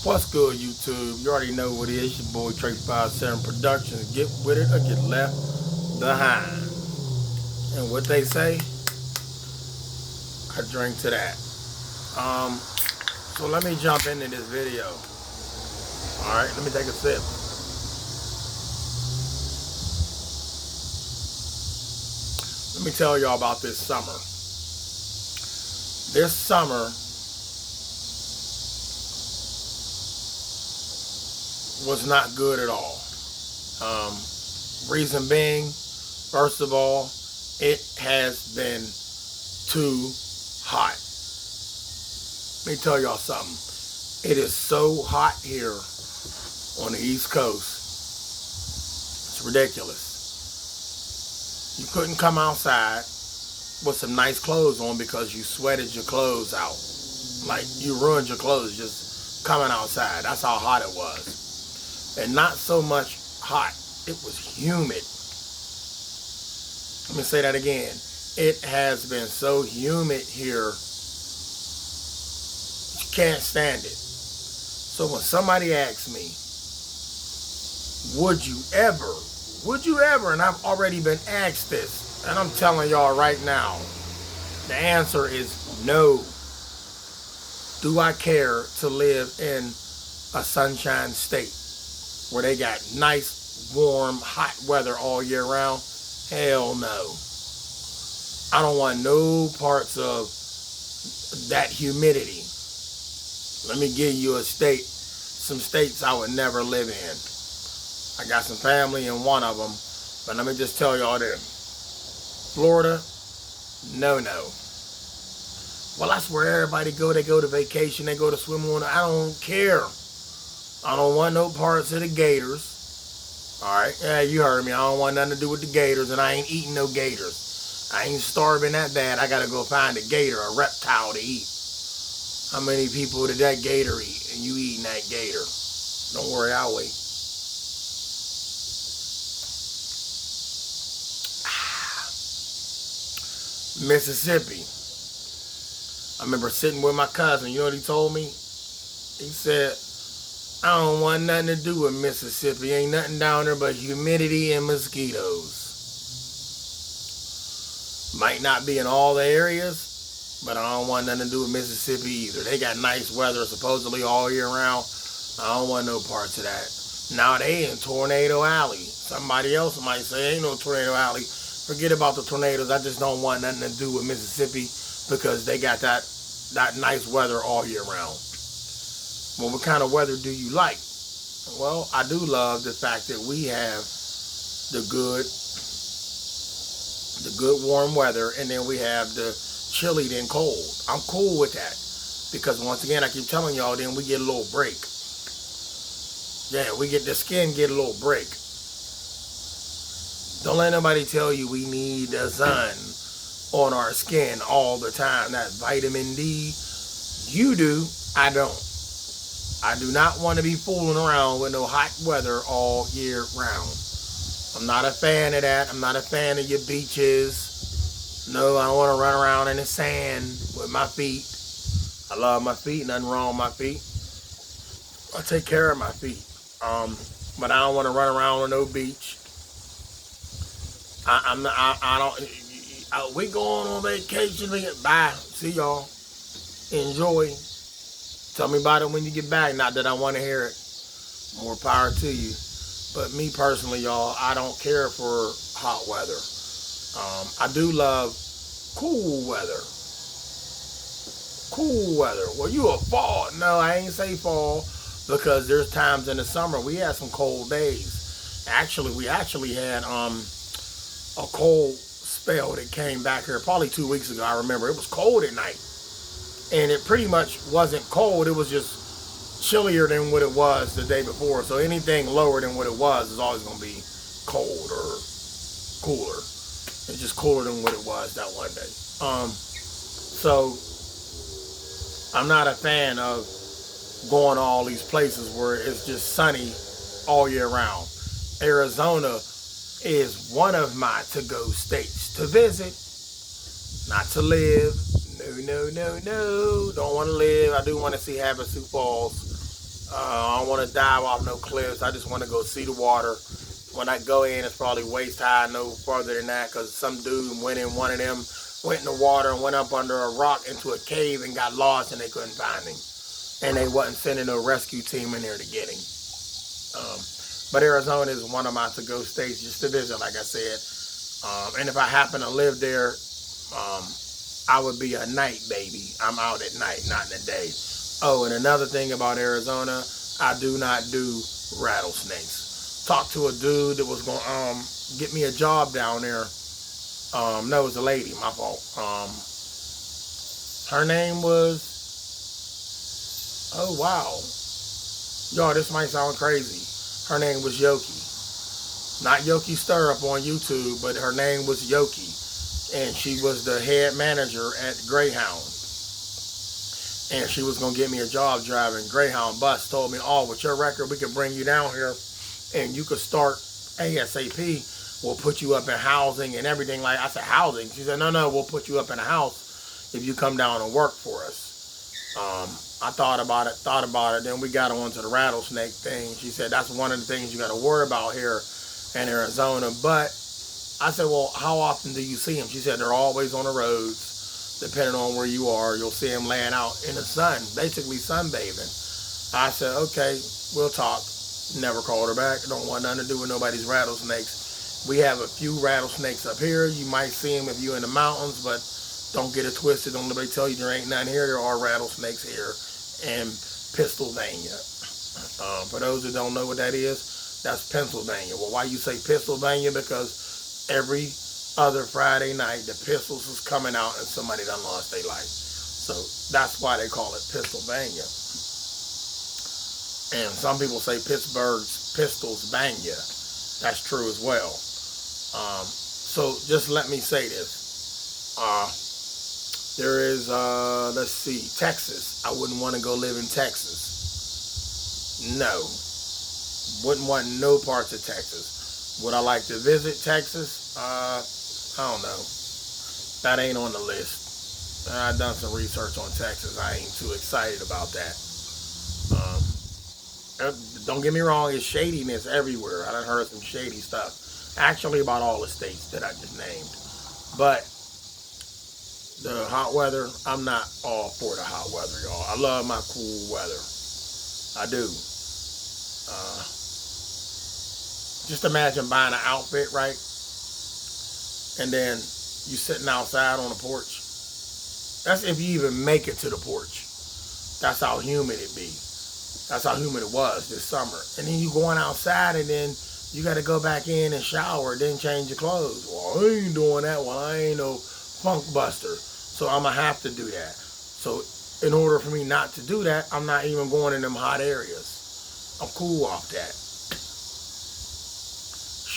What's good, YouTube? You already know what it is. Your boy Trey 57 Productions. Get with it or get left behind. And what they say, I drink to that. So let me jump into this video. Alright, let me take a sip. Let me tell y'all about this summer. This summer was not good at all. Reason being, first of all, it has been too hot. Let me tell y'all something. It is so hot here on the East Coast. It's ridiculous. You couldn't come outside with some nice clothes on because you sweated your clothes out. Like, you ruined your clothes just coming outside. That's how hot it was. And not so much hot. It was humid. Let me say that again. It has been so humid here, you can't stand it. So when somebody asks me, would you ever, and I've already been asked this, and I'm telling y'all right now, the answer is no. Do I care to live in a sunshine state where they got nice, warm, hot weather all year round? Hell no. I don't want no parts of that humidity. Let me give you some states I would never live in. I got some family in one of them, but let me just tell y'all this. Florida, no. Well, that's where everybody go. They go to vacation, they go to swim on. I don't care. I don't want no parts of the gators. Alright, yeah, you heard me. I don't want nothing to do with the gators, and I ain't eating no gators. I ain't starving that bad. I gotta go find a gator, a reptile to eat. How many people did that gator eat, and you eating that gator? Don't worry, I'll wait. Mississippi. I remember sitting with my cousin. You know what he told me? He said, I don't want nothing to do with Mississippi. Ain't nothing down there but humidity and mosquitoes. Might not be in all the areas, but I don't want nothing to do with Mississippi either. They got nice weather supposedly all year round. I don't want no parts of that. Now they in Tornado Alley. Somebody else might say, ain't no Tornado Alley. Forget about the tornadoes. I just don't want nothing to do with Mississippi because they got that nice weather all year round. Well, what kind of weather do you like? Well, I do love the fact that we have the good warm weather, and then we have the chilly then cold. I'm cool with that because once again, I keep telling y'all, then we get a little break. Yeah, the skin get a little break. Don't let nobody tell you we need the sun on our skin all the time. That vitamin D. You do, I don't. I do not want to be fooling around with no hot weather all year round. I'm not a fan of that. I'm not a fan of your beaches. No, I don't want to run around in the sand with my feet. I love my feet. Nothing wrong with my feet. I take care of my feet. But I don't want to run around on no beach. We going on vacation. Bye. See y'all. Enjoy. Tell me about it when you get back. Not that I want to hear it. More power to you. But me personally, y'all, I don't care for hot weather. I do love cool weather. Cool weather. Well, you a fall. No, I ain't say fall because there's times in the summer we had some cold days. Actually, we had a cold spell that came back here probably 2 weeks ago. I remember it was cold at night. And it pretty much wasn't cold. It was just chillier than what it was the day before. So anything lower than what it was is always going to be cold or cooler. It's just cooler than what it was that one day. So I'm not a fan of going to all these places where it's just sunny all year round. Arizona is one of my to-go states to visit, not to live. No. Don't want to live. I do want to see Havasu Falls. I don't want to dive off no cliffs. I just want to go see the water. When I go in, it's probably waist high, no further than that, because some dude went in one of them, went in the water and went up under a rock into a cave and got lost, and they couldn't find him. And they wasn't sending no rescue team in there to get him. Um, but Arizona is one of my to-go states just to visit, like I said. And if I happen to live there, um, I would be a night baby. I'm out at night, not in the day. Oh, and another thing about Arizona, I do not do rattlesnakes. Talked to a dude that was going to get me a job down there. No, it was a lady, my fault. Her name was, oh wow. Y'all, this might sound crazy. Her name was Yoki. Not Yoki Stirrup on YouTube, but her name was Yoki. And she was the head manager at Greyhound. And she was going to get me a job driving Greyhound bus. Told me, oh, with your record, we can bring you down here and you could start ASAP. We'll put you up in housing and everything. Like I said, housing? She said, no, we'll put you up in a house if you come down and work for us. I thought about it. Then we got on to the rattlesnake thing. She said, that's one of the things you got to worry about here in Arizona. But I said, well, how often do you see them? She said, they're always on the roads. Depending on where you are, you'll see them laying out in the sun, basically sunbathing. I said, okay, we'll talk. Never called her back. Don't want nothing to do with nobody's rattlesnakes. We have a few rattlesnakes up here. You might see them if you're in the mountains, but don't get it twisted. Don't nobody tell you there ain't none here. There are rattlesnakes here in Pennsylvania. For those who don't know what that is, that's Pennsylvania. Well, why you say Pennsylvania? Because every other Friday night, the pistols is coming out and somebody done lost their life. So that's why they call it Pennsylvania. And some people say Pittsburgh's pistols banya. That's true as well. So just let me say this. There is, let's see, Texas. I wouldn't want to go live in Texas. No. Wouldn't want no parts of Texas. Would I like to visit Texas? I don't know. That ain't on the list. I've done some research on Texas. I ain't too excited about that. Don't get me wrong, it's shadiness everywhere. I done heard some shady stuff. Actually, about all the states that I just named. But the hot weather, I'm not all for the hot weather, y'all. I love my cool weather. I do. Just imagine buying an outfit, right? And then you sitting outside on the porch. That's if you even make it to the porch. That's how humid it be. That's how humid it was this summer. And then you going outside and then you got to go back in and shower, then change your clothes. Well, I ain't doing that. Well, I ain't no funk buster. So I'm going to have to do that. So in order for me not to do that, I'm not even going in them hot areas. I'm cool off that.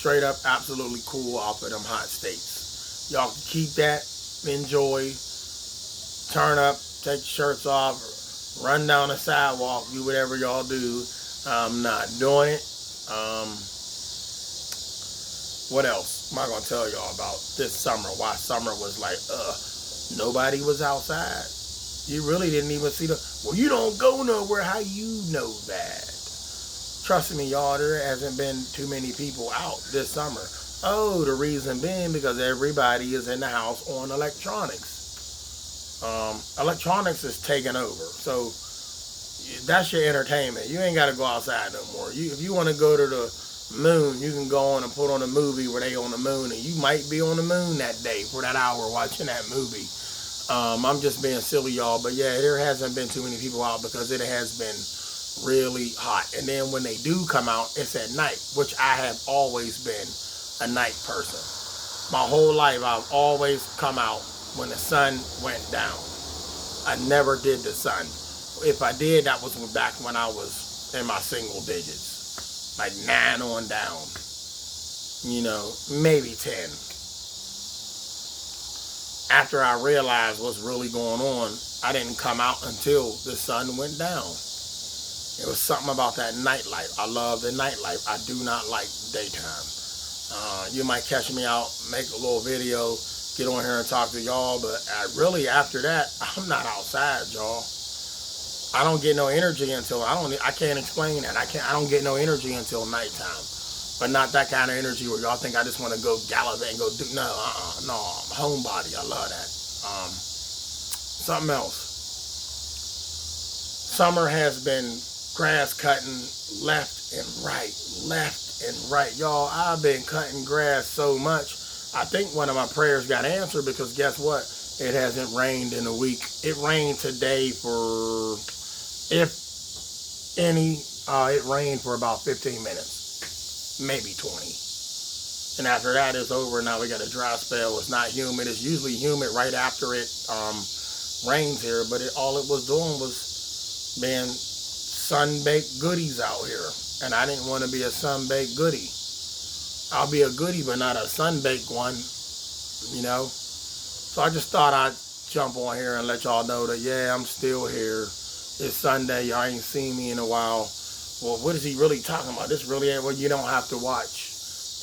Straight up, absolutely cool off of them hot states. Y'all can keep that, enjoy, turn up, take your shirts off, run down the sidewalk, do whatever y'all do. I'm not doing it. What else am I going to tell y'all about this summer? Why summer was like, nobody was outside. You really didn't even see well, you don't go nowhere. How you know that? Trust me, y'all, there hasn't been too many people out this summer. Oh, the reason being because everybody is in the house on electronics. Electronics is taking over. So that's your entertainment. You ain't got to go outside no more. If you want to go to the moon, you can go on and put on a movie where they on the moon, and you might be on the moon that day for that hour watching that movie. I'm just being silly, y'all, but yeah, there hasn't been too many people out because it has been really hot. And then when they do come out, it's at night, which I have always been a night person. My whole life, I've always come out when the sun went down. I never did the sun. If I did, that was back when I was in my single digits, like 9 on down, maybe 10. After I realized what's really going on, I didn't come out until the sun went down. It was something about that nightlife. I love the nightlife. I do not like daytime. You might catch me out, make a little video, get on here and talk to y'all, but really after that, I'm not outside, y'all. I don't get no energy until I can't explain that. I don't get no energy until nighttime. But not that kind of energy where y'all think I just want to go gallivant and go do no, no, I'm a homebody. I love that. Something else. Summer has been grass cutting left and right. Y'all, I've been cutting grass so much. I think one of my prayers got answered because guess what? It hasn't rained in a week. It rained today for, if any, it rained for about 15 minutes, maybe 20. And after that it's over. Now we got a dry spell. It's not humid. It's usually humid right after it rains here, but all it was doing was being sun-baked goodies out here. And I didn't want to be a sun-baked goodie. I'll be a goodie, but not a sun-baked one, you know. So I just thought I'd jump on here and let y'all know that, yeah, I'm still here. It's Sunday. Y'all ain't seen me in a while. Well, what is he really talking about? This really ain't, well, you don't have to watch.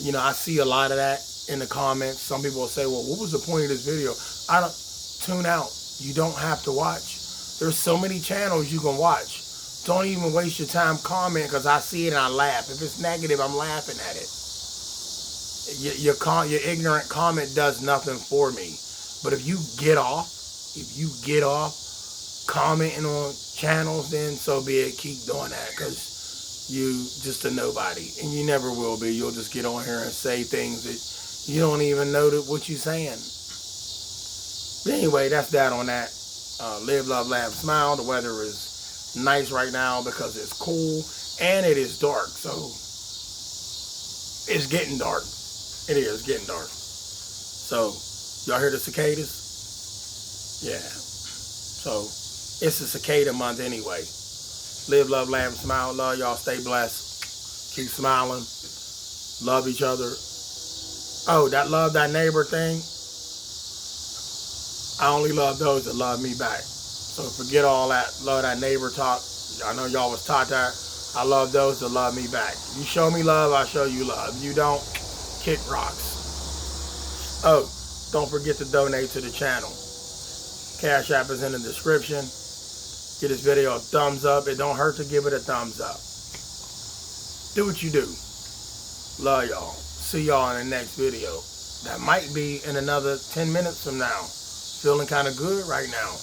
You know, I see a lot of that in the comments. Some people will say, well, what was the point of this video? I don't, tune out. You don't have to watch. There's so many channels you can watch. Don't even waste your time commenting because I see it and I laugh. If it's negative, I'm laughing at it. Your ignorant comment does nothing for me. But if you get off commenting on channels, then so be it. Keep doing that because you just a nobody. And you never will be. You'll just get on here and say things that you don't even know what you're saying. But anyway, that's that on that. Live, love, laugh, smile. The weather is nice right now because it's cool and it is dark. So it's getting dark. It is getting dark. So y'all hear the cicadas? Yeah. So it's a cicada month anyway. Live, love, laugh, smile. Love y'all. Stay blessed. Keep smiling. Love each other. Oh, that love thy neighbor thing. I only love those that love me back. So forget all that love thy neighbor talk. I know y'all was taught that. I love those that love me back. You show me love, I show you love. You don't, kick rocks. Oh, don't forget to donate to the channel. Cash App is in the description. Give this video a thumbs up. It don't hurt to give it a thumbs up. Do what you do. Love y'all. See y'all in the next video. That might be in another 10 minutes from now. Feeling kind of good right now.